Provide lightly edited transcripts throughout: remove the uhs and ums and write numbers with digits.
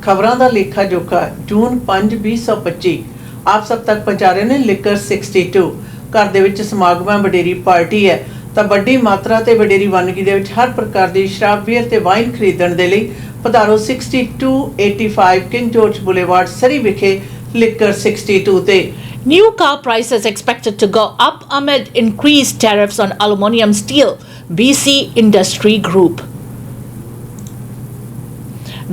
खबरां दा लेखा जोखा जून 5 2025 आप सब तक पहुंचा रहे ने लिकर 62 घर दे विच समागमां वडेरी पार्टी है तां वड्डी मात्रा ते वडेरी वनगी दे विच हर प्रकार दी शराब बीयर ते वाइन खरीदण दे लई पधारो 6285 किंग जॉर्ज बुलेवार्ड सरी विखे लिकर 62 ते। New car prices expected to go up amid increased tariffs on aluminium steel, BC Industry Group.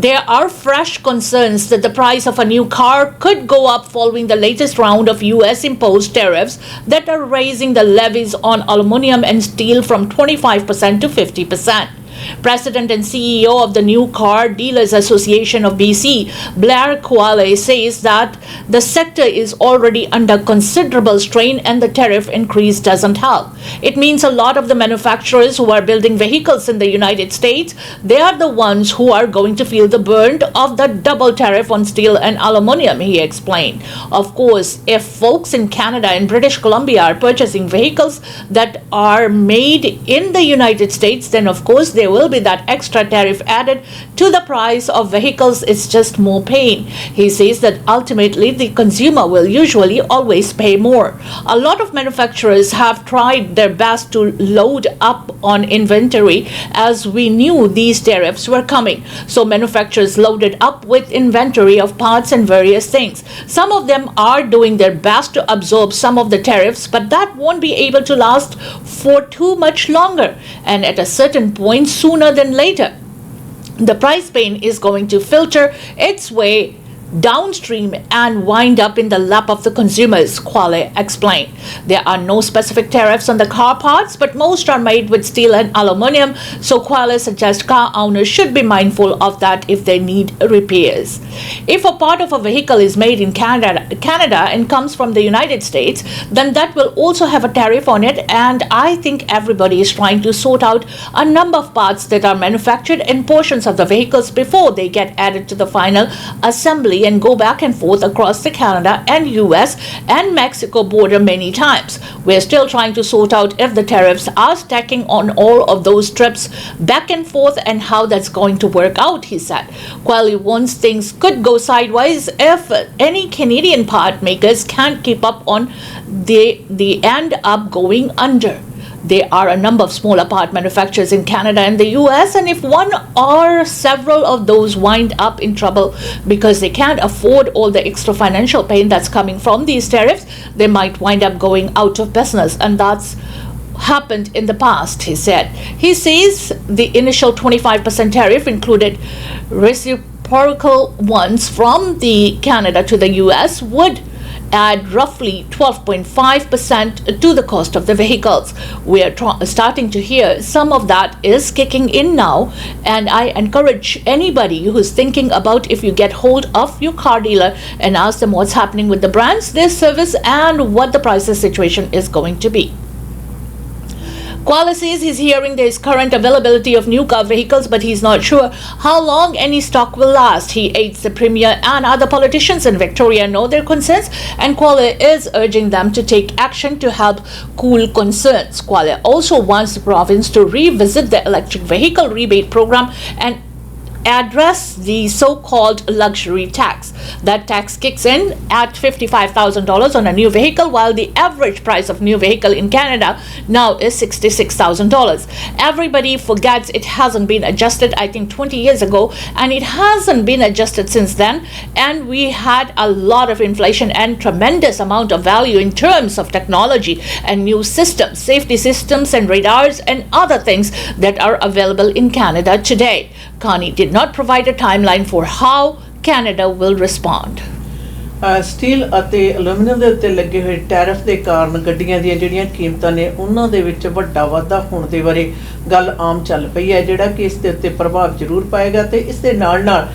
There are fresh concerns that the price of a new car could go up following the latest round of US imposed tariffs that are raising the levies on aluminium and steel from 25% to 50%. President and CEO of the New Car Dealers Association of BC, Blair Kwale, says that the sector is already under considerable strain and the tariff increase doesn't help. It means a lot of the manufacturers who are building vehicles in the United States, they are the ones who are going to feel the burn of the double tariff on steel and aluminium, he explained. Of course, if folks in Canada and British Columbia are purchasing vehicles that are made in the United States, then of course there will be that extra tariff added to the price of vehicles. It's just more pain. He says that ultimately the consumer will usually always pay more. A lot of manufacturers have tried their best to load up on inventory as we knew these tariffs were coming. So manufacturers loaded up with inventory of parts and various things. Some of them are doing their best to absorb some of the tariffs, but that won't be able to last for too much longer. And at a certain point, sooner than later, the price pain is going to filter its way downstream and wind up in the lap of the consumers, Kwale explained. There are no specific tariffs on the car parts, but most are made with steel and aluminium, so Kwale suggests car owners should be mindful of that if they need repairs. If a part of a vehicle is made in Canada and comes from the United States, then that will also have a tariff on it, and I think everybody is trying to sort out a number of parts that are manufactured in portions of the vehicles before they get added to the final assembly and go back and forth across the Canada and US and Mexico border many times. We're still trying to sort out if the tariffs are stacking on all of those trips back and forth and how that's going to work out, he said. Kwale warns things could go sideways if any Canadian part makers can't keep up on the end up going under. There are a number of smaller part manufacturers in Canada and the US, and if one or several of those wind up in trouble because they can't afford all the extra financial pain that's coming from these tariffs, they might wind up going out of business, and that's happened in the past, he said. He says the initial 25% tariff included reciprocal ones from the Canada to the US would add roughly 12.5% to the cost of the vehicles. We are starting to hear some of that is kicking in now, and I encourage anybody who's thinking about if you get hold of your car dealer and ask them what's happening with the brands, their service, and what the prices situation is going to be. Kwale says he's hearing there is current availability of new car vehicles, but he's not sure how long any stock will last. He aids the Premier and other politicians in Victoria know their concerns, and Kwale is urging them to take action to help cool concerns. Kwale also wants the province to revisit the electric vehicle rebate program and address the so-called luxury tax. That tax kicks in at $55,000 on a new vehicle, while the average price of new vehicle in Canada now is $66,000. Everybody forgets it hasn't been adjusted, I think 20 years ago, and it hasn't been adjusted since then, and we had a lot of inflation and tremendous amount of value in terms of technology and new systems, safety systems and radars and other things that are available in Canada today. Carney did not provide a timeline for how Canada will respond. Steel ਅਤੇ aluminium ਦੇ ਉੱਤੇ ਲੱਗੇ ਹੋਏ tariff ਦੇ ਕਾਰਨ ਗੱਡੀਆਂ ਦੀਆਂ ਜਿਹੜੀਆਂ ਕੀਮਤਾਂ ਨੇ ਉਹਨਾਂ ਦੇ ਵਿੱਚ ਵੱਡਾ ਵਾਧਾ ਹੋਣ ਦੇ ਬਾਰੇ ਗੱਲ ਆਮ ਚੱਲ ਪਈ ਹੈ, ਜਿਹੜਾ ਕਿ ਇਸ ਦੇ ਉੱਤੇ ਪ੍ਰਭਾਵ ਜ਼ਰੂਰ ਪਾਏਗਾ ਤੇ ਇਸ ਦੇ ਨਾਲ ਨਾਲ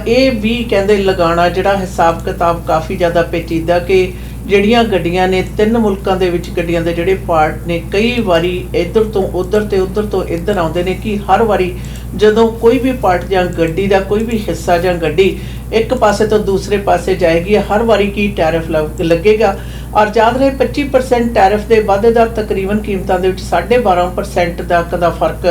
ਇਹ ਵੀ ਕਹਿੰਦੇ ਲਗਾਉਣਾ ਜਿਹੜਾ ਹਿਸਾਬ ਕਿਤਾਬ ਕਾਫੀ ਜ਼ਿਆਦਾ ਪੇਚੀਦਾ ਕਿ ਜਿਹੜੀਆਂ ਗੱਡੀਆਂ ਨੇ ਤਿੰਨ ਮੁਲਕਾਂ ਦੇ ਵਿੱਚ ਗੱਡੀਆਂ ਦੇ ਜਿਹੜੇ ਪਾਰਟ ਨੇ ਕਈ ਵਾਰੀ ਇੱਧਰ ਤੋਂ ਉੱਧਰ ਤੇ ਉੱਧਰ ਤੋਂ ਇੱਧਰ ਆਉਂਦੇ ਨੇ ਕਿ ਹਰ ਵਾਰੀ ਜਦੋਂ ਕੋਈ ਵੀ ਪਾਰਟ ਜਾਂ ਗੱਡੀ ਦਾ ਕੋਈ ਵੀ ਹਿੱਸਾ ਜਾਂ ਗੱਡੀ ਇੱਕ ਪਾਸੇ ਤੋਂ ਦੂਸਰੇ ਪਾਸੇ ਜਾਏਗੀ, ਹਰ ਵਾਰੀ ਕੀ ਟੈਰਿਫ ਲੱਗੇਗਾ। ਔਰ ਯਾਦ ਰਹੇ 25% ਟੈਰਿਫ ਦੇ ਵਾਧੇ ਦਾ ਤਕਰੀਬਨ ਕੀਮਤਾਂ ਦੇ ਵਿੱਚ 12.5% ਤੱਕ ਦਾ ਫਰਕ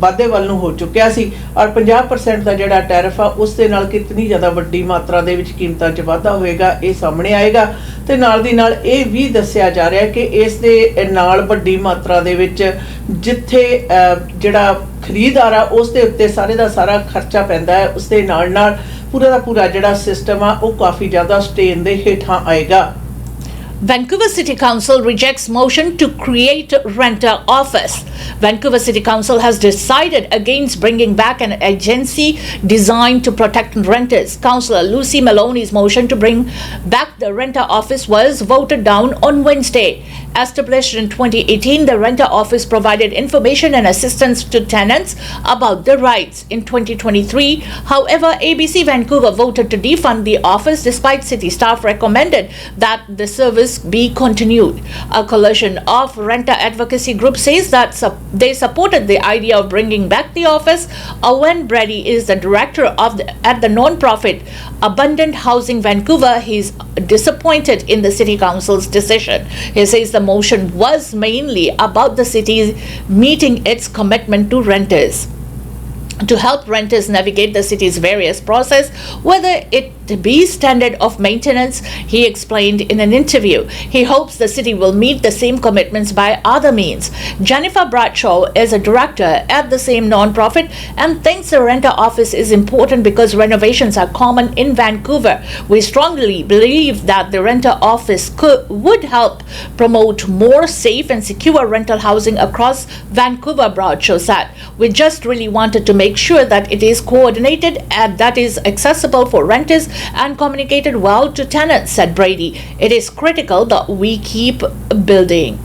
ਵਾਧੇ ਵੱਲ ਨੂੰ ਹੋ ਚੁੱਕਿਆ ਸੀ। ਔਰ 50% ਦਾ ਜਿਹੜਾ ਟੈਰਿਫ ਆ ਉਸ ਦੇ ਨਾਲ ਕਿਤਨੀ ਜ਼ਿਆਦਾ ਵੱਡੀ ਮਾਤਰਾ ਦੇ ਵਿੱਚ ਕੀਮਤਾਂ 'ਚ ਵਾਧਾ ਹੋਏਗਾ, ਇਹ ਸਾਹਮਣੇ ਆਏਗਾ। ਤੇ ਨਾਲ ਦੀ ਨਾਲ ਇਹ ਵੀ ਦੱਸਿਆ ਜਾ ਰਿਹਾ ਕਿ ਇਸ ਦੇ ਨਾਲ ਵੱਡੀ ਮਾਤਰਾ ਦੇ ਵਿੱਚ ਜਿੱਥੇ ਜਿਹੜਾ ਖਰੀਦਦਾਰ ਆ ਉਸ ਦੇ ਉੱਤੇ ਸਾਰੇ ਦਾ ਸਾਰਾ ਖਰਚਾ ਪੈਂਦਾ ਹੈ, ਉਸ ਦੇ ਨਾਲ ਪੂਰਾ ਦਾ ਪੂਰਾ ਜਿਹੜਾ ਸਿਸਟਮ ਆ ਉਹ ਕਾਫੀ ਜ਼ਿਆਦਾ ਸਟੇਨ ਦੇ ਹੇਠਾਂ ਆਏਗਾ। Vancouver City Council rejects motion to create renter office. Vancouver City Council has decided against bringing back an agency designed to protect renters. Councillor Lucy Maloney's motion to bring back the renter office was voted down on Wednesday. Established in 2018, the renter office provided information and assistance to tenants about their rights. In 2023, however, ABC Vancouver voted to defund the office despite city staff recommended that the service be continued. A coalition of renter advocacy groups says that they supported the idea of bringing back the office. Owen Brady is the director at the non-profit Abundant Housing Vancouver. He's disappointed in the city council's decision. He says the motion was mainly about the city meeting its commitment to renters. To help renters navigate the city's various process, whether it be standard of maintenance, he explained in an interview. He hopes the city will meet the same commitments by other means. Jennifer Bradshaw is a director at the same non-profit and thinks the renter office is important because renovations are common in Vancouver. We strongly believe that the renter office would help promote more safe and secure rental housing across Vancouver, Bradshaw said. We just really wanted to make sure that it is coordinated and that is accessible for renters and communicated well to tenants, said Brady. It is critical that we keep building.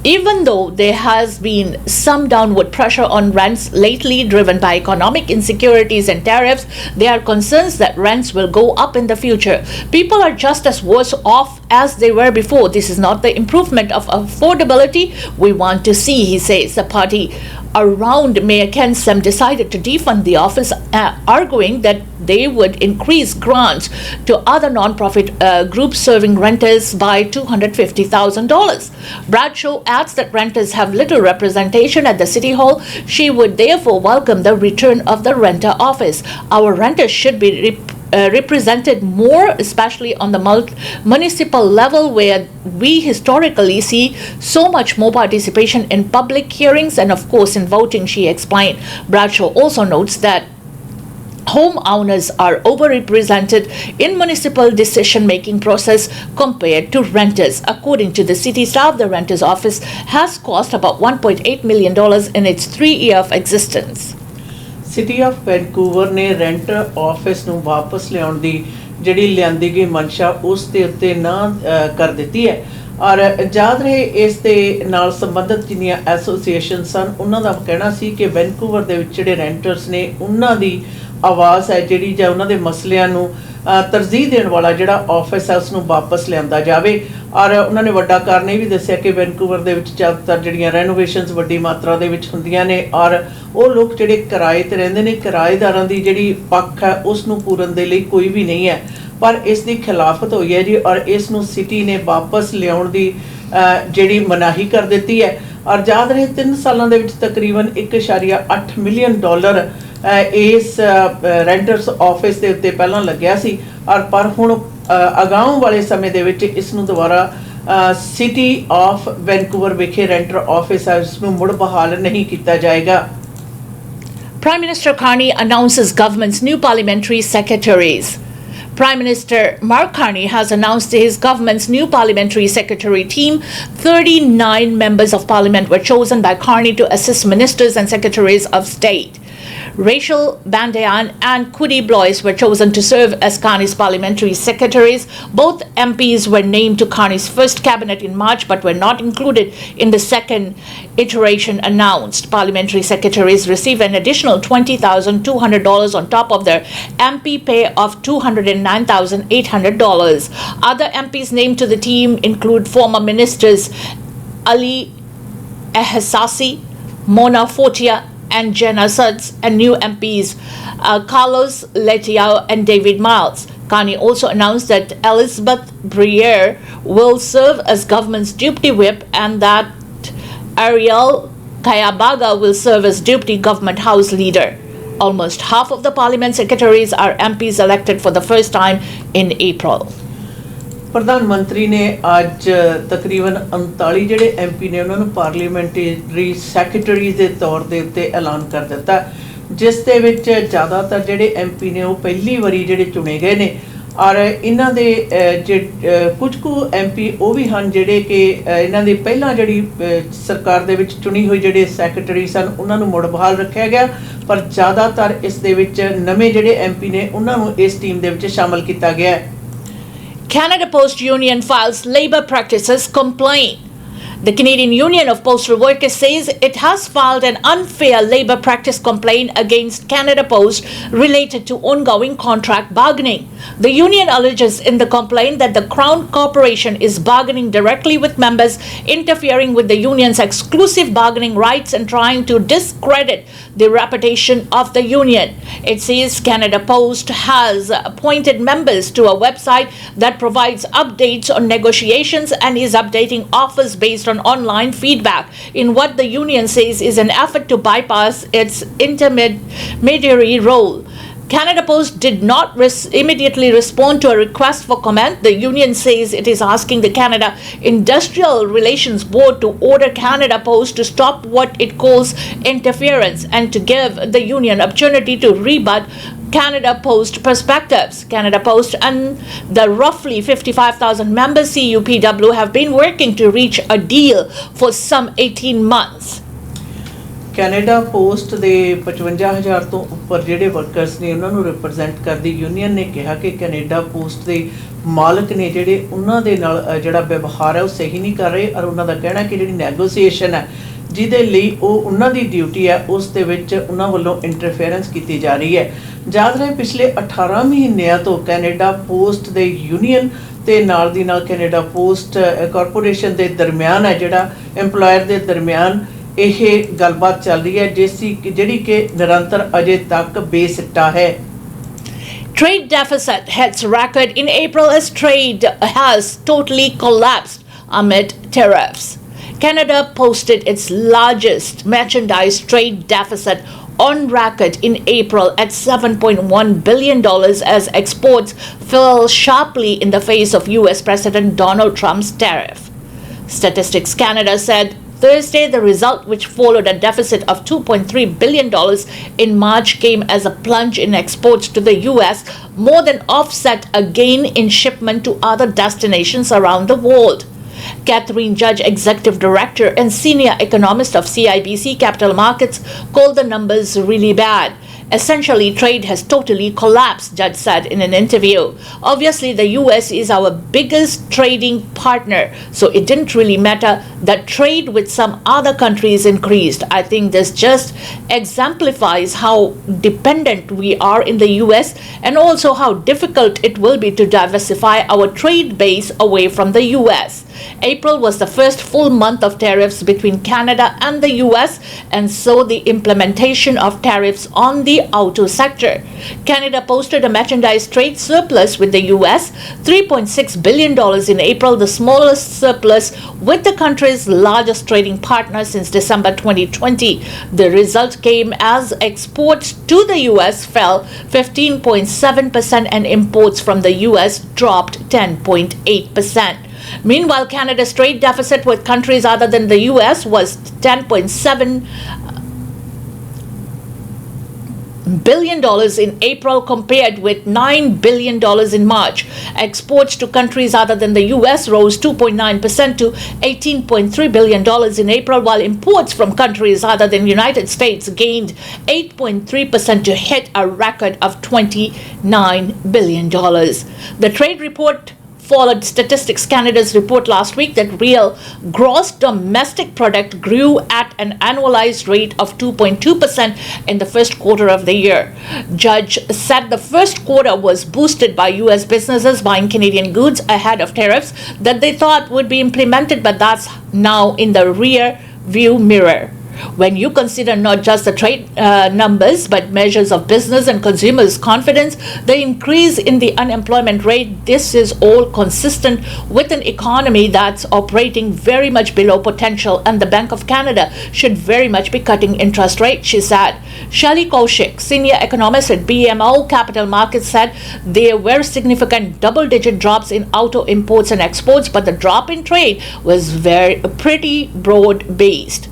Even though there has been some downward pressure on rents lately driven by economic insecurities and tariffs, there are concerns that rents will go up in the future. People are just as worse off as they were before. This is not the improvement of affordability we want to see, he says. The party around Mayor Ken Sem decided to defund the office, arguing that they would increase grants to other non-profit groups serving renters by $250,000. Bradshaw adds that renters have little representation at the City Hall. She would therefore welcome the return of the renter office. Our renters should be represented more, especially on the municipal level where we historically see so much more participation in public hearings and of course in voting, she explained. Bradshaw also notes that homeowners are overrepresented in municipal decision-making process compared to renters. According to the city staff, the renters office has cost about $1.8 million in its 3 years of existence. City of Vancouver ਨੇ renter office ਨੂੰ ਵਾਪਸ ਲਿਆਉਣ ਦੀ ਜਿਹੜੀ ਲਿਆਂਦੀ ਗਈ ਮਨਸ਼ਾ ਉਸ ਦੇ ਉੱਤੇ ਨਾ ਕਰ ਦਿੱਤੀ ਹੈ। ਔਰ ਯਾਦ ਰਹੇ ਇਸ ਦੇ ਨਾਲ ਸੰਬੰਧਿਤ ਜਿੰਨੀਆਂ ਐਸੋਸੀਏਸ਼ਨ ਸਨ ਉਹਨਾਂ ਦਾ ਕਹਿਣਾ ਸੀ ਕਿ ਵੈਨਕੂਵਰ ਦੇ ਵਿੱਚ ਜਿਹੜੇ ਰੈਂਟਰਸ ਨੇ ਉਹਨਾਂ ਦੀ ਆਵਾਜ਼ ਹੈ ਜਿਹੜੀ ਜਾਂ ਉਹਨਾਂ ਦੇ ਮਸਲਿਆਂ ਨੂੰ ਤਰਜੀਹ ਦੇਣ ਵਾਲਾ ਜਿਹੜਾ ਆਫਿਸ ਹੈ ਉਸ ਨੂੰ ਵਾਪਸ ਲਿਆਂਦਾ ਜਾਵੇ। ਔਰ ਉਹਨਾਂ ਨੇ ਵੱਡਾ ਕਾਰਨ ਇਹ ਵੀ ਦੱਸਿਆ ਕਿ ਵੈਨਕੂਵਰ ਦੇ ਵਿੱਚ ਜ਼ਿਆਦਾਤਰ ਜਿਹੜੀਆਂ ਰੈਨੋਵੇਸ਼ਨਸ ਵੱਡੀ ਮਾਤਰਾ ਦੇ ਵਿੱਚ ਹੁੰਦੀਆਂ ਨੇ ਔਰ ਉਹ ਲੋਕ ਜਿਹੜੇ ਕਿਰਾਏ ਤੇ ਰਹਿੰਦੇ ਨੇ ਕਿਰਾਏਦਾਰਾਂ ਦੀ ਜਿਹੜੀ ਪੱਖ ਹੈ ਉਸ ਨੂੰ ਪੂਰਨ ਦੇ ਲਈ ਕੋਈ ਵੀ ਨਹੀਂ ਹੈ, ਪਰ ਇਸ ਦੀ ਖਿਲਾਫਤ ਹੋਈ ਹੈ ਜੀ ਔਰ ਇਸ ਨੂੰ ਸਿਟੀ ਨੇ ਵਾਪਸ ਲਿਆਉਣ ਦੀ ਜਿਹੜੀ ਮਨਾਹੀ ਕਰ ਦਿੱਤੀ ਹੈ। ਔਰ ਯਾਦ ਰਹੇ 3 ਸਾਲਾਂ ਦੇ ਵਿੱਚ ਤਕਰੀਬਨ $1.8 ਮਿਲੀਅਨ ਇਸ ਰੈਂਟਰਸ ਆਫਿਸ ਦੇ ਉੱਤੇ ਪਹਿਲਾਂ ਲੱਗਿਆ ਸੀ ਔਰ ਪਰ ਹੁਣ ਅਗਾਊਂ ਵਾਲੇ ਸਮੇਂ ਦੇ ਵਿੱਚ ਇਸ ਨੂੰ ਦੁਬਾਰਾ ਸਿਟੀ ਆਫ ਵੈਨਕੂਵਰ ਵਿਖੇ ਰੈਂਟਰ ਆਫਿਸ ਹੈ ਇਸ ਨੂੰ ਮੁੜ ਬਹਾਲ ਨਹੀਂ ਕੀਤਾ ਜਾਏਗਾ। Prime Minister Carney announces government's new parliamentary secretaries. Prime Minister Mark Carney has announced his government's new parliamentary secretary team. 39 members of parliament were chosen by Carney to assist ministers and secretaries of state. Rachel Bandayan and Kudi Blois were chosen to serve as Carney's parliamentary secretaries. Both MPs were named to Carney's first cabinet in March but were not included in the second iteration announced. Parliamentary secretaries receive an additional $20,200 on top of their MP pay of $209,800. Other MPs named to the team include former ministers Ali Ehsassi, Mona Fortier and Jenna Sutz, and new MPs Carlos Letao and David Miles. Carney also announced that Elizabeth Breyer will serve as government's deputy whip and that Ariel Kayabaga will serve as deputy government house leader. Almost half of the parliament secretaries are MPs elected for the first time in April. ਪ੍ਰਧਾਨ ਮੰਤਰੀ ਨੇ ਅੱਜ ਤਕਰੀਬਨ 39 ਜਿਹੜੇ MP ਨੇ ਉਹਨਾਂ ਨੂੰ parliamentary secretary ਦੇ ਤੌਰ ਦੇ ਉੱਤੇ ਐਲਾਨ ਕਰ ਦਿੱਤਾ, ਜਿਸ ਦੇ ਵਿੱਚ ਜ਼ਿਆਦਾਤਰ ਜਿਹੜੇ ਐਮਪੀ ਨੇ ਉਹ ਪਹਿਲੀ ਵਾਰੀ ਜਿਹੜੇ ਚੁਣੇ ਗਏ ਨੇ ਔਰ ਇਹਨਾਂ ਦੇ ਕੁਝ ਕੁ ਐਮਪੀ ਉਹ ਵੀ ਹਨ ਜਿਹੜੇ ਕਿ ਇਹਨਾਂ ਦੀ ਪਹਿਲਾਂ ਜਿਹੜੀ ਸਰਕਾਰ ਦੇ ਵਿੱਚ ਚੁਣੀ ਹੋਈ ਜਿਹੜੇ ਸੈਕਟਰੀ ਸਨ ਉਹਨਾਂ ਨੂੰ ਮੁੜ ਬਹਾਲ ਰੱਖਿਆ ਗਿਆ, ਪਰ ਜ਼ਿਆਦਾਤਰ ਇਸ ਦੇ ਵਿੱਚ ਨਵੇਂ ਜਿਹੜੇ ਐਮਪੀ ਨੇ ਉਹਨਾਂ ਨੂੰ ਇਸ ਟੀਮ ਦੇ ਵਿੱਚ ਸ਼ਾਮਲ ਕੀਤਾ ਗਿਆ ਹੈ। Canada Post Union files labour practices complaint. The Canadian Union of Postal Workers says it has filed an unfair labour practice complaint against Canada Post related to ongoing contract bargaining. The union alleges in the complaint that the Crown Corporation is bargaining directly with members, interfering with the union's exclusive bargaining rights and trying to discredit the reputation of the union. It says Canada Post has appointed members to a website that provides updates on negotiations and is updating offers based on online feedback in what the union says is an effort to bypass its intermediary role. Canada Post did not immediately respond to a request for comment. The union says it is asking the Canada Industrial Relations Board to order Canada Post to stop what it calls interference and to give the union opportunity to rebut Canada Post perspectives. Canada Post and the roughly 55,000 member CUPW have been working to reach a deal for some 18 months. Canada post ਦੇ 55,000 ਤੋਂ ਉੱਪਰ ਜਿਹੜੇ workers ਨੇ ਉਹਨਾਂ ਨੂੰ represent ਕਰਦੀ union ਨੇ ਕਿਹਾ ਕਿ ਕੈਨੇਡਾ ਪੋਸਟ ਦੇ ਮਾਲਕ ਨੇ ਜਿਹੜੇ ਉਹਨਾਂ ਦੇ ਨਾਲ ਜਿਹੜਾ ਵਿਵਹਾਰ ਹੈ ਉਹ ਸਹੀ ਨਹੀਂ ਕਰ ਰਹੇ ਔਰ ਉਹਨਾਂ ਦਾ ਕਹਿਣਾ ਕਿ ਜਿਹੜੀ ਨੈਗੋਸੀਏਸ਼ਨ ਹੈ ਜਿਹਦੇ ਲਈ ਉਹ ਉਹਨਾਂ ਦੀ ਡਿਊਟੀ ਹੈ ਉਸ ਦੇ ਵਿੱਚ ਉਹਨਾਂ ਵੱਲੋਂ ਇੰਟਰਫੇਰੈਂਸ ਕੀਤੀ ਜਾ ਰਹੀ ਹੈ। ਯਾਦ ਰਹੇ ਪਿਛਲੇ 18 ਮਹੀਨਿਆਂ ਤੋਂ ਕੈਨੇਡਾ ਪੋਸਟ ਦੇ ਯੂਨੀਅਨ ਤੇ ਨਾਲ ਦੀ ਨਾਲ ਕੈਨੇਡਾ ਪੋਸਟ ਕਾਰਪੋਰੇਸ਼ਨ ਦੇ ਦਰਮਿਆਨ ਹੈ ਜਿਹੜਾ EMPLOYER ਦੇ ਦਰਮਿਆਨ ਇਹ ਗੱਲਬਾਤ ਚੱਲ ਰਹੀ ਹੈ ਜਿਹੜੀ ਕਿ ਨਿਰੰਤਰ ਅਜੇ ਤੱਕ ਬੇਸਿੱਟਾ ਹੈ। Trade deficit hits record in April as trade has totally collapsed amid tariffs. Canada posted its largest merchandise trade deficit on record in April at $7.1 billion as exports fell sharply in the face of US President Donald Trump's tariff. Statistics Canada said Thursday, the result, which followed a deficit of $2.3 billion in March, came as a plunge in exports to the U.S., more than offset a gain in shipment to other destinations around the world. Catherine Judge, Executive Director and Senior Economist of CIBC Capital Markets, called the numbers really bad. Essentially, trade has totally collapsed, Judge said in an interview. Obviously, the US is our biggest trading partner, so it didn't really matter that trade with some other countries increased. I think this just exemplifies how dependent we are in the US and also how difficult it will be to diversify our trade base away from the US. April was the first full month of tariffs between Canada and the US, and so the implementation of tariffs on the auto sector. Canada posted a merchandise trade surplus with the US, $3.6 billion in April, the smallest surplus with the country's largest trading partner since December 2020. The result came as exports to the US fell 15.7% and imports from the US dropped 10.8%. Meanwhile, Canada's trade deficit with countries other than the US was $10.7 billion in April compared with $9 billion in March. Exports to countries other than the US rose 2.9% to $18.3 billion in April, while imports from countries other than the United States gained 8.3% to hit a record of $29 billion. The trade report followed Statistics Canada's report last week that real gross domestic product grew at an annualized rate of 2.2% in the first quarter of the year. Judge said the first quarter was boosted by US businesses buying Canadian goods ahead of tariffs that they thought would be implemented, but that's now in the rear view mirror. When you consider not just the trade numbers but measures of business and consumers' confidence, the increase in the unemployment rate, this is all consistent with an economy that's operating very much below potential, and the Bank of Canada should very much be cutting interest rates, she said. Shali Kaushik, senior economist at BMO Capital Markets, said there were significant double-digit drops in auto imports and exports, but the drop in trade was pretty broad-based.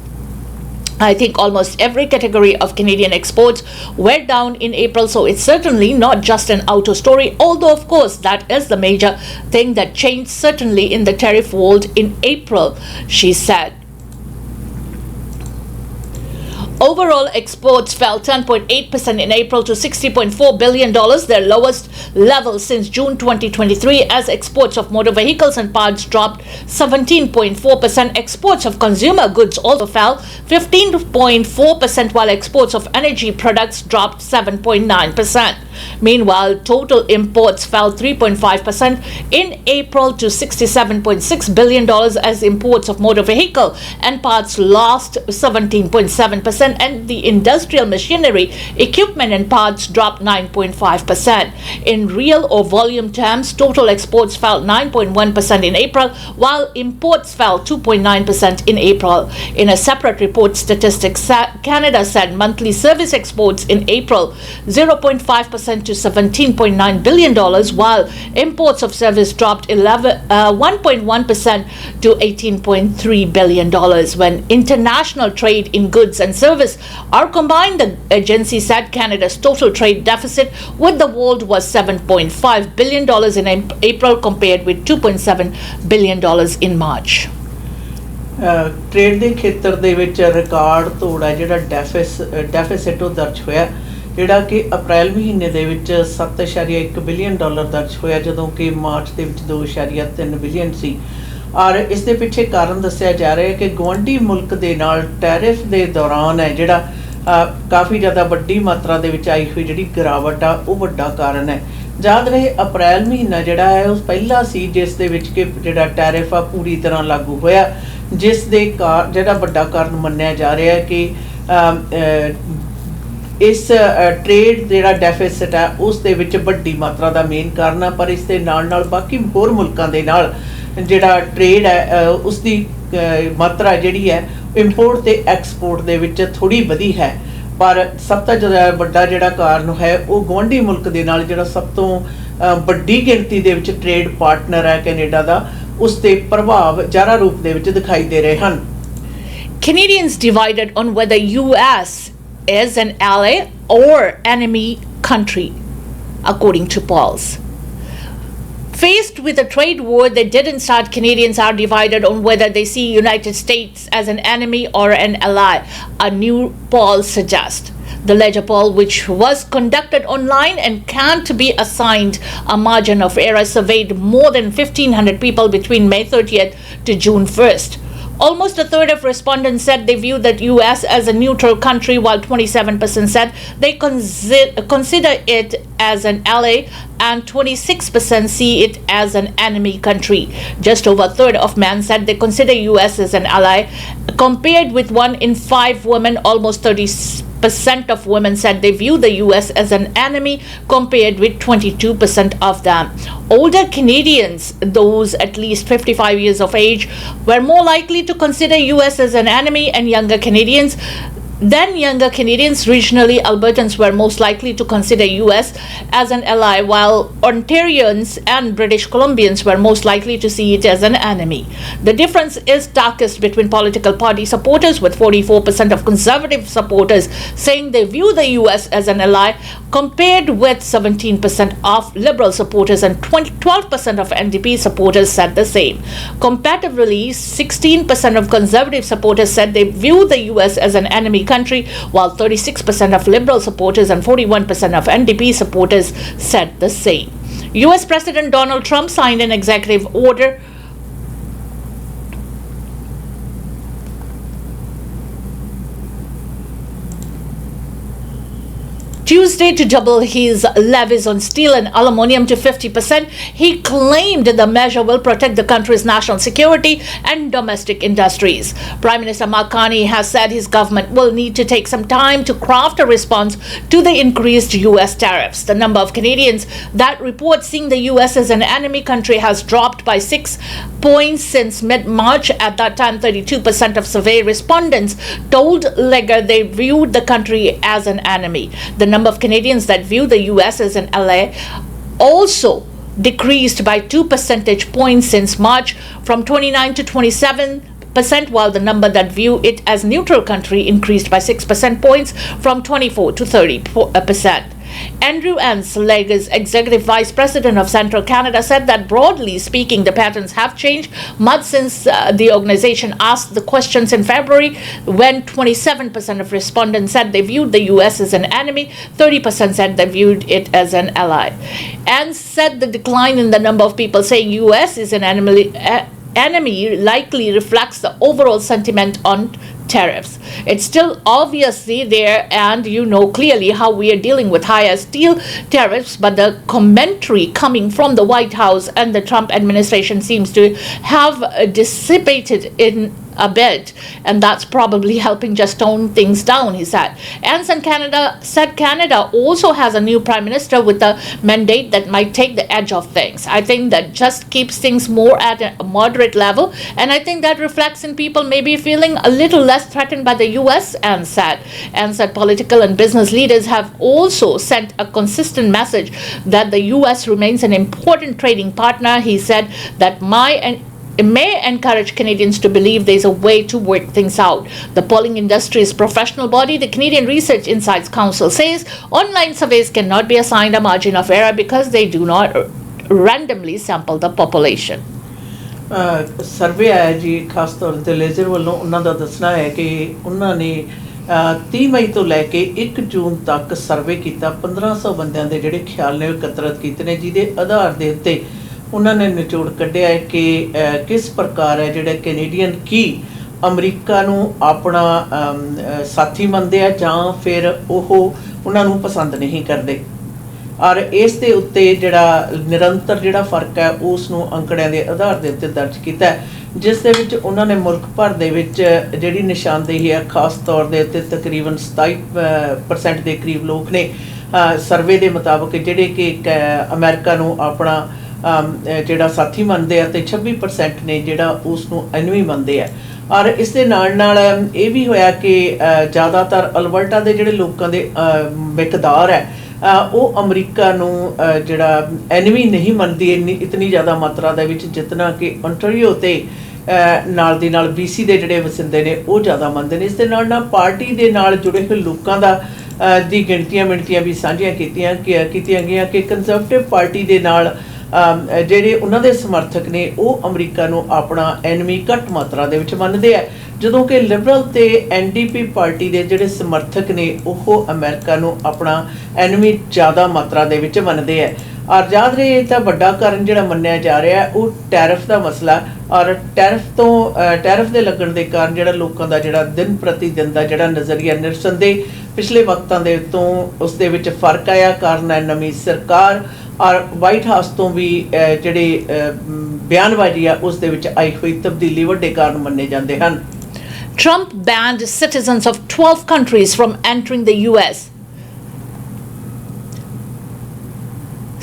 I think almost every category of Canadian exports were down in April, so it's certainly not just an auto story, although of course that is the major thing that changed certainly in the tariff world in April, she said. Overall exports fell 10.8% in April to $60.4 billion, their lowest level since June 2023, as exports of motor vehicles and parts dropped 17.4%. Exports of consumer goods also fell 15.4%, while exports of energy products dropped 7.9%. Meanwhile, total imports fell 3.5% in April to $67.6 billion, as imports of motor vehicle and parts lost 17.7%, and the industrial machinery, equipment and parts dropped 9.5%. In real or volume terms, total exports fell 9.1% in April, while imports fell 2.9% in April. In a separate report, Statistics Canada said monthly service exports in April 0.5% to $17.9 billion, while imports of service dropped 1.1% to $18.3 billion. When international trade in goods and service are combined, the agency said Canada's total trade deficit with the world was $7.5 billion in April, compared with $2.7 billion in March. Trade ਦੇ ਖੇਤਰ ਦੇ ਵਿੱਚ record ਤੋੜਾ ਜਿਹੜਾ deficit ਉਹ ਦਰਜ ਹੋਇਆ, ਜਿਹੜਾ ਕਿ ਅਪ੍ਰੈਲ ਮਹੀਨੇ ਦੇ ਵਿੱਚ $7.1 ਬਿਲੀਅਨ ਦਰਜ ਹੋਇਆ, ਜਦੋਂ ਕਿ ਮਾਰਚ ਦੇ ਵਿੱਚ 2.3 ਬਿਲੀਅਨ ਸੀ। ਔਰ ਇਸ ਦੇ ਪਿੱਛੇ ਕਾਰਨ ਦੱਸਿਆ ਜਾ ਰਿਹਾ ਹੈ ਕਿ ਗੁਆਂਢੀ ਮੁਲਕ ਦੇ ਨਾਲ ਟੈਰਿਫ ਦੇ ਦੌਰਾਨ ਹੈ ਜਿਹੜਾ ਕਾਫੀ ਜ਼ਿਆਦਾ ਵੱਡੀ ਮਾਤਰਾ ਦੇ ਵਿੱਚ ਆਈ ਹੋਈ ਜਿਹੜੀ ਗਿਰਾਵਟ ਆ ਉਹ ਵੱਡਾ ਕਾਰਨ ਹੈ। ਯਾਦ ਰਹੇ ਅਪ੍ਰੈਲ ਮਹੀਨਾ ਜਿਹੜਾ ਹੈ ਉਹ ਪਹਿਲਾ ਸੀ ਜਿਸ ਦੇ ਵਿੱਚ ਕਿ ਜਿਹੜਾ ਟੈਰਿਫ ਆ ਪੂਰੀ ਤਰ੍ਹਾਂ ਲਾਗੂ ਹੋਇਆ, ਜਿਸ ਦੇ ਜਿਹੜਾ ਵੱਡਾ ਕਾਰਨ ਮੰਨਿਆ ਜਾ ਰਿਹਾ ਹੈ ਕਿ ਇਸ ਟ੍ਰੇਡ ਜਿਹੜਾ ਡੈਫਿਸਿਟ ਹੈ ਉਸ ਦੇ ਵਿੱਚ ਵੱਡੀ ਮਾਤਰਾ ਦਾ ਮੇਨ ਕਾਰਨ ਆ। ਪਰ ਇਸ ਦੇ ਨਾਲ ਨਾਲ ਬਾਕੀ ਹੋਰ ਮੁਲਕਾਂ ਦੇ ਨਾਲ ਜਿਹੜਾ ਟ੍ਰੇਡ ਹੈ ਉਸ ਦੀ ਮਾਤਰਾ ਜਿਹੜੀ ਹੈ ਇੰਪੋਰਟ ਤੇ ਐਕਸਪੋਰਟ ਦੇ ਵਿੱਚ ਥੋੜੀ ਵਧੀ ਹੈ, ਪਰ ਸਭ ਤੋਂ ਜ਼ਿਆਦਾ ਵੱਡਾ ਜਿਹੜਾ ਕਾਰਨ ਹੈ ਉਹ ਗੁਆਂਢੀ ਮੁਲਕ ਦੇ ਨਾਲ ਜਿਹੜਾ ਸਭ ਤੋਂ ਵੱਡੀ ਗਿਣਤੀ ਦੇ ਵਿੱਚ ਟ੍ਰੇਡ ਪਾਰਟਨਰ ਹੈ ਕੈਨੇਡਾ ਦਾ, ਉਸ ਤੇ ਪ੍ਰਭਾਵ ਜ਼ਾਰਾ ਰੂਪ ਦੇ ਵਿੱਚ ਦਿਖਾਈ ਦੇ ਰਹੇ ਹਨ। Canadians divided on whether US is an ally or enemy country, according to polls. Faced with a trade war that didn't start, Canadians are divided on whether they see United States as an enemy or an ally, a new poll suggests. The Ledger poll, which was conducted online and can't be assigned a margin of error, surveyed more than 1,500 people between May 30th to June 1st. Almost a third of respondents said they view the US as a neutral country, while 27% said they consider it as an ally, and 26% see it as an enemy country. Just over a third of men said they consider US as an ally, compared with 1 in 5 women. Almost 30% of women said they view the US as an enemy, compared with 22% of them. Older Canadians, those at least 55 years of age, were more likely to consider US as an enemy, and younger Canadians, regionally, Albertans were most likely to consider US as an ally, while Ontarians and British Columbians were most likely to see it as an enemy. The difference is darkest between political party supporters, with 44% of Conservative supporters saying they view the US as an ally, compared with 17% of Liberal supporters, and 12% of NDP supporters said the same. Comparatively, 16% of Conservative supporters said they view the US as an enemy country, while 36% of Liberal supporters and 41% of NDP supporters said the same. US President Donald Trump signed an executive order Tuesday to double his levies on steel and aluminium to 50%. He claimed the measure will protect the country's national security and domestic industries. Prime Minister Mark Carney has said his government will need to take some time to craft a response to the increased U.S. tariffs. The number of Canadians that report seeing the U.S. as an enemy country has dropped by 6 points since mid-March. At that time, 32% of survey respondents told Lekha they viewed the country as an enemy. The number of Canadians that view the U.S. as an ally also decreased by 2 percentage points since March, from 29 to 27%, while the number that view it as neutral country increased by 6 percentage points from 24 to 30%. Andrew Enns, Lekha's executive vice president of Central Canada, said that broadly speaking, the patterns have changed much since the organization asked the questions in February, when 27% of respondents said they viewed the U.S. as an enemy, 30% said they viewed it as an ally. Enns said the decline in the number of people saying U.S. is an enemy likely reflects the overall sentiment on tariffs. It's still obviously there, and you know clearly how we are dealing with higher steel tariffs, but the commentary coming from the White House and the Trump administration seems to have dissipated in a bit, and that's probably helping just tone things down, he said. And Canada also has a new prime minister with a mandate that might take the edge off things. I think that just keeps things more at a moderate level, and I think that reflects in people maybe feeling a little less threatened by the U.S. And said political and business leaders have also sent a consistent message that the U.S. remains an important trading partner. He said that it may encourage Canadians to believe there's a way to work things out. The polling industry's professional body, the Canadian Research Insights Council, says online surveys cannot be assigned a margin of error because they do not randomly sample the population. Survey ਆਇਆ ਜੀ ਖਾਸ ਤੌਰ ਤੇ laser ਵੱਲੋਂ ਉਹਨਾਂ ਦਾ ਦੱਸਣਾ ਹੈ ਕਿ ਉਹਨਾਂ ਨੇ 30 ਮਈ ਤੋਂ ਲੈ ਕੇ 1 ਜੂਨ ਤੱਕ ਸਰਵੇ ਕੀਤਾ। 1500 ਬੰਦਿਆਂ ਦੇ ਜਿਹੜੇ ਖਿਆਲ ਨੇ ਇਕੱਤਰਤ ਕੀਤੇ ਨੇ, ਜਿਹਦੇ ਆਧਾਰ ਦੇ ਉੱਤੇ ਉਹਨਾਂ ਨੇ ਨਿਚੋੜ ਕੱਢਿਆ ਹੈ ਕਿ ਕਿਸ ਪ੍ਰਕਾਰ ਹੈ ਜਿਹੜੇ ਕੈਨੇਡੀਅਨ ਕੀ ਅਮਰੀਕਾ ਨੂੰ ਆਪਣਾ ਸਾਥੀ ਮੰਨਦੇ ਆ ਜਾਂ ਫਿਰ ਉਹ ਉਹਨਾਂ ਨੂੰ ਪਸੰਦ ਨਹੀਂ ਕਰਦੇ। ਔਰ ਇਸ ਦੇ ਉੱਤੇ ਜਿਹੜਾ ਨਿਰੰਤਰ ਜਿਹੜਾ ਫਰਕ ਹੈ ਉਸ ਨੂੰ ਅੰਕੜਿਆਂ ਦੇ ਆਧਾਰ ਦੇ ਉੱਤੇ ਦਰਜ ਕੀਤਾ ਹੈ, ਜਿਸ ਦੇ ਵਿੱਚ ਉਹਨਾਂ ਨੇ ਮੁਲਕ ਭਰ ਦੇ ਵਿੱਚ ਜਿਹੜੀ ਨਿਸ਼ਾਨਦੇਹੀ ਹੈ ਖਾਸ ਤੌਰ ਦੇ ਉੱਤੇ ਤਕਰੀਬਨ 27% ਦੇ ਕਰੀਬ ਲੋਕ ਨੇ ਸਰਵੇ ਦੇ ਮੁਤਾਬਕ ਜਿਹੜੇ ਕਿ ਅਮਰੀਕਾ ਨੂੰ ਆਪਣਾ ਜਿਹੜਾ ਸਾਥੀ ਮੰਨਦੇ ਆ, ਤੇ 26% ਨੇ ਜਿਹੜਾ ਉਸ ਨੂੰ ਐਨਮੀ ਮੰਨਦੇ ਆ। ਔਰ ਇਸ ਦੇ ਨਾਲ ਇਹ ਵੀ ਹੋਇਆ ਕਿ ਜ਼ਿਆਦਾਤਰ ਅਲਬਰਟਾ ਦੇ ਜਿਹੜੇ ਲੋਕਾਂ ਦੇ ਮਿਕਦਾਰ ਹੈ ਉਹ ਅਮਰੀਕਾ ਨੂੰ ਜਿਹੜਾ ਐਨਮੀ ਨਹੀਂ ਮੰਨਦੀ ਇਤਨੀ ਜ਼ਿਆਦਾ ਮਾਤਰਾ ਦੇ ਵਿੱਚ, ਜਿਤਨਾ ਕਿ ontario ਤੇ ਨਾਲ ਦੀ ਨਾਲ BC ਦੇ ਜਿਹੜੇ ਵਸਿੰਦੇ ਨੇ ਉਹ ਜ਼ਿਆਦਾ ਮੰਨਦੇ ਨੇ। ਇਸ ਦੇ ਨਾਲ ਪਾਰਟੀ ਦੇ ਨਾਲ ਜੁੜੇ ਹੋਏ ਲੋਕਾਂ ਦਾ ਦੀ ਗਿਣਤੀਆਂ ਵੀ ਸਾਂਝੀਆਂ ਕੀਤੀਆਂ ਗਈਆਂ ਕਿ ਕੰਜ਼ਰਵੇਟਿਵ ਪਾਰਟੀ ਦੇ ਨਾਲ ਜਿਹੜੇ ਉਹਨਾਂ ਦੇ ਸਮਰਥਕ ਨੇ ਉਹ ਅਮਰੀਕਾ ਨੂੰ ਆਪਣਾ ਐਨਮੀ ਘੱਟ ਮਾਤਰਾ ਦੇ ਵਿੱਚ ਮੰਨਦੇ ਆ, ਜਦੋਂ ਕਿ ਲਿਬਰਲ ਤੇ NDP ਪਾਰਟੀ ਦੇ ਜਿਹੜੇ ਸਮਰਥਕ ਨੇ ਉਹ ਅਮਰੀਕਾ ਨੂੰ ਆਪਣਾ ਐਨਮੀ ਜ਼ਿਆਦਾ ਮਾਤਰਾ ਦੇ ਵਿੱਚ ਮੰਨਦੇ ਆ। ਔਰ ਯਾਦ ਰਹੇ ਇਹ ਤਾਂ ਵੱਡਾ ਕਾਰਨ ਜਿਹੜਾ ਮੰਨਿਆ ਜਾ ਰਿਹਾ ਉਹ ਟੈਰਿਫ ਦਾ ਮਸਲਾ, ਔਰ ਟੈਰਿਫ ਦੇ ਲੱਗਣ ਦੇ ਕਾਰਨ ਜਿਹੜਾ ਲੋਕਾਂ ਦਾ ਜਿਹੜਾ ਦਿਨ ਪ੍ਰਤੀ ਦਿਨ ਦਾ ਜਿਹੜਾ ਨਜ਼ਰੀਆ ਨਿਰਸੰਦੇਹ ਪਿਛਲੇ ਵਕਤਾਂ ਦੇ ਤੋਂ ਉਸ ਦੇ ਵਿੱਚ ਫਰਕ ਆਇਆ। ਕਾਰਨ ਹੈ ਨਵੀਂ ਸਰਕਾਰ ਔਰ ਵਾਈਟ ਹਾਊਸ ਤੋਂ ਵੀ ਜਿਹੜੇ ਬਿਆਨਬਾਜ਼ੀ ਆ ਉਸ ਦੇ ਵਿੱਚ ਆਈ ਹੋਈ ਤਬਦੀਲੀ ਵੱਡੇ ਕਾਰਨ ਮੰਨੇ ਜਾਂਦੇ ਹਨ। Trump banned citizens of 12 countries from entering the U.S.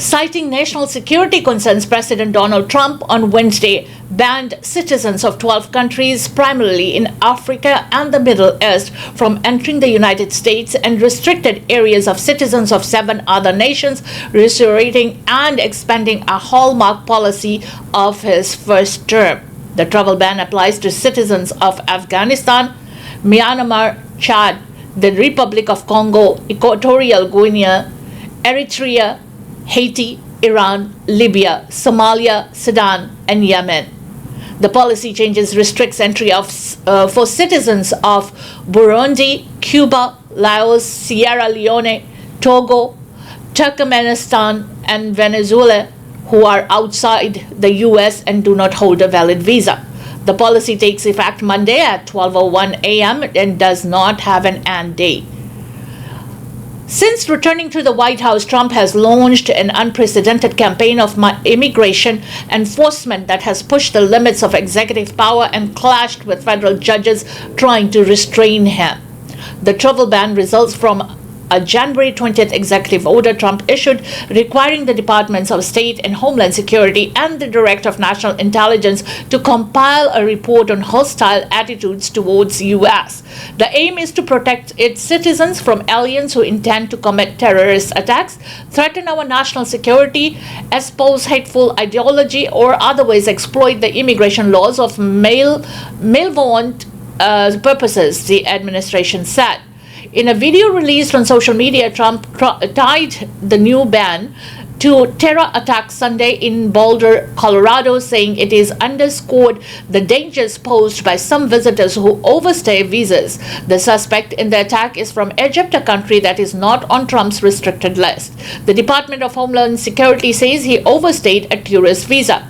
Citing national security concerns, President Donald Trump on Wednesday banned citizens of 12 countries, primarily in Africa and the Middle East, from entering the United States and restricted areas of citizens of 7 other nations, reiterating and expanding a hallmark policy of his first term. The travel ban applies to citizens of Afghanistan, Myanmar, Chad, the Republic of Congo, Equatorial Guinea, Eritrea, Haiti, Iran, Libya, Somalia, Sudan, and Yemen. The policy changes restricts entry for citizens of Burundi, Cuba, Laos, Sierra Leone, Togo, Turkmenistan, and Venezuela, who are outside the U.S. and do not hold a valid visa. The policy takes effect Monday at 12:01 a.m. and does not have an end date. Since returning to the White House, Trump has launched an unprecedented campaign of immigration enforcement that has pushed the limits of executive power and clashed with federal judges trying to restrain him. The travel ban results from a January 20th executive order Trump issued requiring the Departments of State and Homeland Security and the Director of National Intelligence to compile a report on hostile attitudes towards U.S. The aim is to protect its citizens from aliens who intend to commit terrorist attacks, threaten our national security, espouse hateful ideology, or otherwise exploit the immigration laws of malevolent purposes, the administration said. In a video released on social media, Trump tied the new ban to terror attacks Sunday in Boulder, Colorado, saying it is underscored the dangers posed by some visitors who overstay visas. The suspect in the attack is from Egypt, a country that is not on Trump's restricted list. The Department of Homeland Security says he overstayed a tourist visa.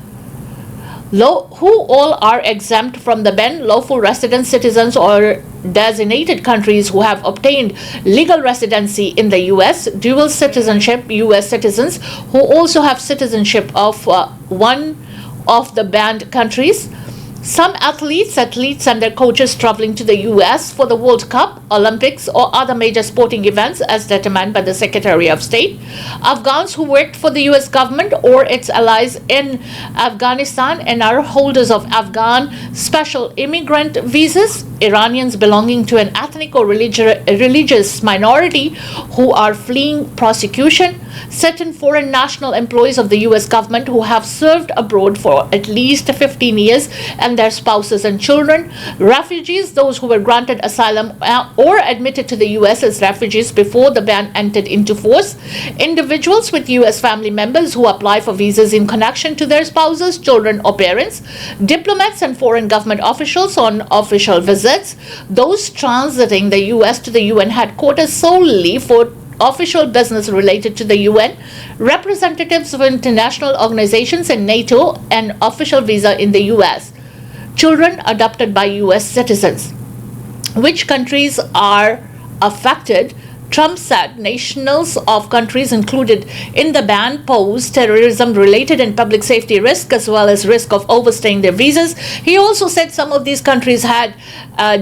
Who all are exempt from the ban: lawful resident citizens or designated countries who have obtained legal residency in the U.S., dual citizenship U.S. citizens who also have citizenship of one of the banned countries, some athletes and their coaches traveling to the U.S. for the World Cup, Olympics, or other major sporting events as determined by the Secretary of State, Afghans who worked for the U.S. government or its allies in Afghanistan and are holders of Afghan special immigrant visas, Iranians belonging to an ethnic or religious minority who are fleeing prosecution, certain foreign national employees of the U.S. government who have served abroad for at least 15 years and their spouses and children, refugees, those who were granted asylum or admitted to the U.S. as refugees before the ban entered into force, individuals with U.S. family members who apply for visas in connection to their spouses, children, or parents, diplomats and foreign government officials on official visits, those transiting the U.S. to the UN headquarters solely for official business related to the UN, representatives of international organizations and NATO, and official visa in the U.S., children adopted by U.S. citizens. Which countries are affected? Trump said nationals of countries included in the ban pose terrorism-related and public safety risk as well as risk of overstaying their visas. He also said some of these countries had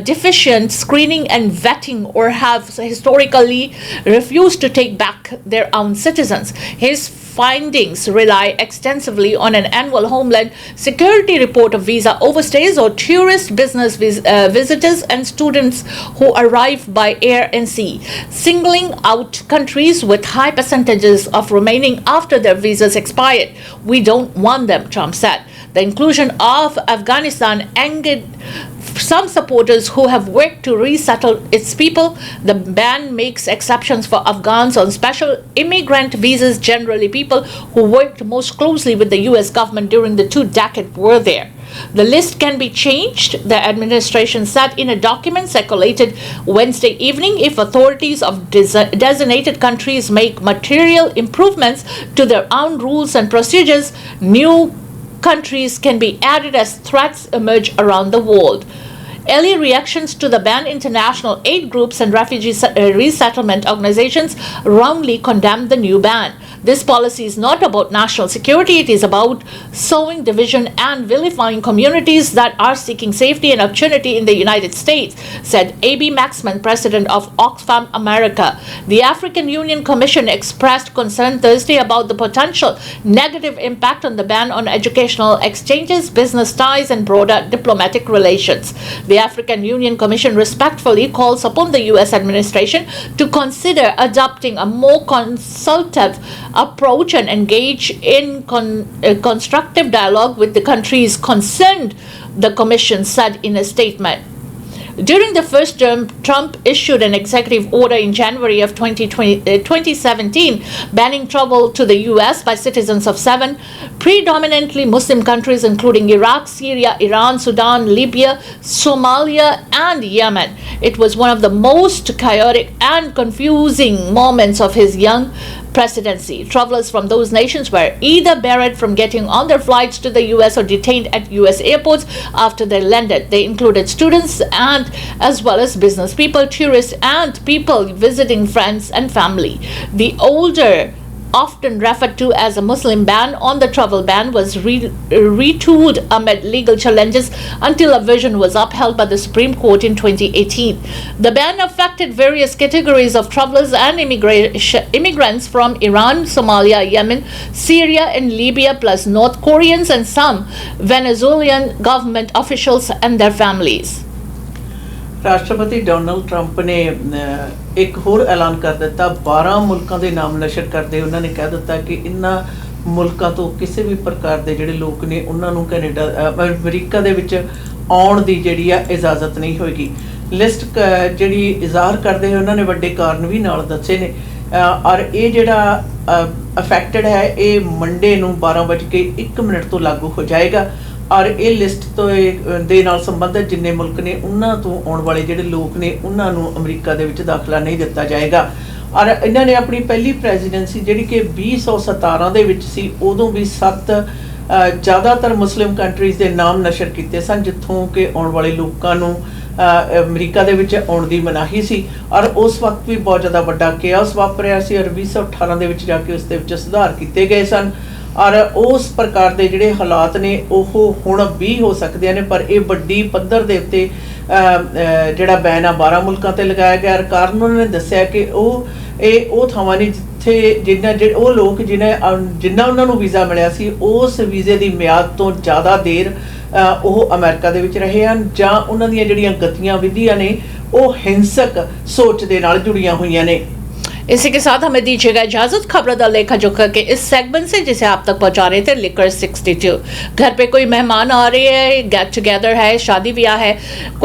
deficient screening and vetting or have historically refused to take back their own citizens. His findings rely extensively on an annual Homeland Security report of visa overstays or tourist business visitors and students who arrive by air and sea, singling out countries with high percentages of remaining after their visas expired. We don't want them, Trump said. The inclusion of Afghanistan angered some supporters who have worked to resettle its people. The ban makes exceptions for Afghans on special immigrant visas, generally people who worked most closely with the U.S. government during the 2-decade war there. The list can be changed, the administration said in a document circulated Wednesday evening, if authorities of designated countries make material improvements to their own rules and procedures. New countries can be added as threats emerge around the world. Early reactions to the ban: international aid groups and refugee resettlement organizations roundly condemned the new ban. This policy is not about national security, it is about sowing division and vilifying communities that are seeking safety and opportunity in the United States, said A.B. Maxman, president of Oxfam America. The African Union Commission expressed concern Thursday about the potential negative impact on the ban on educational exchanges, business ties, and broader diplomatic relations. The African Union Commission respectfully calls upon the U.S. administration to consider adopting a more consultative approach and engage in constructive dialogue with the countries concerned, the Commission said in a statement. During the first term, Trump issued an executive order in January of 2017 banning travel to the U.S. by citizens of 7 predominantly Muslim countries including Iraq, Syria, Iran, Sudan, Libya, Somalia, and Yemen. It was one of the most chaotic and confusing moments of his young presidency. Travelers from those nations were either barred from getting on their flights to the US or detained at US airports after they landed. They included students and as well as business people, tourists, and people visiting friends and family. The older, often referred to as a Muslim ban on the travel ban, was retooled amid legal challenges until a version was upheld by the Supreme Court in 2018. The ban affected various categories of travelers and immigrants from Iran, Somalia, Yemen, Syria, and Libya, plus North Koreans and some Venezuelan government officials and their families. ਰਾਸ਼ਟਰਪਤੀ Donald Trump ਨੇ ਇੱਕ ਹੋਰ ਐਲਾਨ ਕਰ ਦਿੱਤਾ। 12 ਮੁਲਕਾਂ ਦੇ ਨਾਮ ਨਸ਼ਰ ਕਰਦੇ ਉਹਨਾਂ ਨੇ ਕਹਿ ਦਿੱਤਾ ਕਿ ਇਹਨਾਂ ਮੁਲਕਾਂ ਤੋਂ ਕਿਸੇ ਵੀ ਪ੍ਰਕਾਰ ਦੇ ਜਿਹੜੇ ਲੋਕ ਨੇ ਉਹਨਾਂ ਨੂੰ ਕੈਨੇਡਾ ਅਮਰੀਕਾ ਦੇ ਵਿੱਚ ਆਉਣ ਦੀ ਜਿਹੜੀ ਆ ਇਜਾਜ਼ਤ ਨਹੀਂ ਹੋਏਗੀ। ਲਿਸਟ ਜਿਹੜੀ ਇਜ਼ਾਹਰ ਕਰਦੇ ਹੋਏ ਉਹਨਾਂ ਨੇ ਵੱਡੇ ਕਾਰਨ ਵੀ ਨਾਲ ਦੱਸੇ ਨੇ ਔਰ ਇਹ ਜਿਹੜਾ ਅਫੈਕਟਡ ਹੈ ਇਹ ਮੰਡੇ ਨੂੰ 12:01 ਤੋਂ ਲਾਗੂ ਹੋ ਜਾਏਗਾ ਔਰ ਇਹ ਲਿਸਟ ਤੋਂ ਦੇ ਨਾਲ ਸੰਬੰਧਿਤ ਜਿੰਨੇ ਮੁਲਕ ਨੇ ਉਹਨਾਂ ਤੋਂ ਆਉਣ ਵਾਲੇ ਜਿਹੜੇ ਲੋਕ ਨੇ ਉਹਨਾਂ ਨੂੰ ਅਮਰੀਕਾ ਦੇ ਵਿੱਚ ਦਾਖਲਾ ਨਹੀਂ ਦਿੱਤਾ ਜਾਏਗਾ। ਔਰ ਇਹਨਾਂ ਨੇ ਆਪਣੀ ਪਹਿਲੀ ਪ੍ਰੈਜ਼ੀਡੈਂਸੀ ਜਿਹੜੀ ਕਿ 2017 ਦੇ ਵਿੱਚ ਸੀ ਉਦੋਂ ਵੀ 7 ਜ਼ਿਆਦਾਤਰ ਮੁਸਲਿਮ ਕੰਟਰੀਜ਼ ਦੇ ਨਾਮ ਨਸ਼ਰ ਕੀਤੇ ਸਨ ਜਿੱਥੋਂ ਕਿ ਆਉਣ ਵਾਲੇ ਲੋਕਾਂ ਨੂੰ ਅਮਰੀਕਾ ਦੇ ਵਿੱਚ ਆਉਣ ਦੀ ਮਨਾਹੀ ਸੀ ਔਰ ਉਸ ਵਕਤ ਵੀ ਬਹੁਤ ਜ਼ਿਆਦਾ ਵੱਡਾ ਕੇਆਸ ਵਾਪਰਿਆ ਸੀ ਔਰ 2018 ਦੇ ਵਿੱਚ ਜਾ ਕੇ ਉਸ ਦੇ ਵਿੱਚ ਸੁਧਾਰ ਕੀਤੇ ਗਏ ਸਨ ਔਰ ਉਸ ਪ੍ਰਕਾਰ ਦੇ ਜਿਹੜੇ ਹਾਲਾਤ ਨੇ ਉਹ ਹੁਣ ਵੀ ਹੋ ਸਕਦੇ ਨੇ ਪਰ ਇਹ ਵੱਡੀ ਪੱਧਰ ਦੇ ਉੱਤੇ ਜਿਹੜਾ ਬੈਨ ਆ 12 ਮੁਲਕਾਂ ਤੇ ਲਗਾਇਆ ਗਿਆ ਔਰ ਕਾਰਨ ਉਹਨਾਂ ਨੇ ਦੱਸਿਆ ਕਿ ਉਹ ਥਾਵਾਂ ਨੇ ਜਿੱਥੇ ਉਹ ਲੋਕ ਜਿਨ੍ਹਾਂ ਉਹਨਾਂ ਨੂੰ ਵੀਜ਼ਾ ਮਿਲਿਆ ਸੀ ਉਸ ਵੀਜ਼ੇ ਦੀ ਮਿਆਦ ਤੋਂ ਜ਼ਿਆਦਾ ਦੇਰ ਉਹ ਅਮਰੀਕਾ ਦੇ ਵਿੱਚ ਰਹੇ ਹਨ ਜਾਂ ਉਹਨਾਂ ਦੀਆਂ ਜਿਹੜੀਆਂ ਗਤੀਆਂ ਵਿਧੀਆਂ ਨੇ ਉਹ ਹਿੰਸਕ ਸੋਚ ਦੇ ਨਾਲ ਜੁੜੀਆਂ होई ने। इसी के साथ हमें दीजिएगा इजाजत। खबरा दा लेखा जोखा के इस सेगमेंट से जिसे आप तक पहुंचा रहे थे लिकर 62। घर पे कोई मेहमान आ रहे हैं, गेट टुगेदर है, शादी ब्याह है,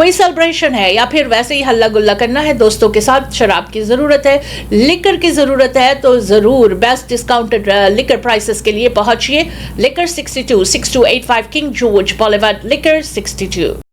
कोई सेलिब्रेशन है या फिर वैसे ही हल्ला गुल्ला करना है दोस्तों के साथ, शराब की ज़रूरत है, लिकर की ज़रूरत है तो ज़रूर बेस्ट डिस्काउंटेड लिकर प्राइसेस के लिए पहुंचिए। Liquor 62 6285 King George Bollywood, liquor 62।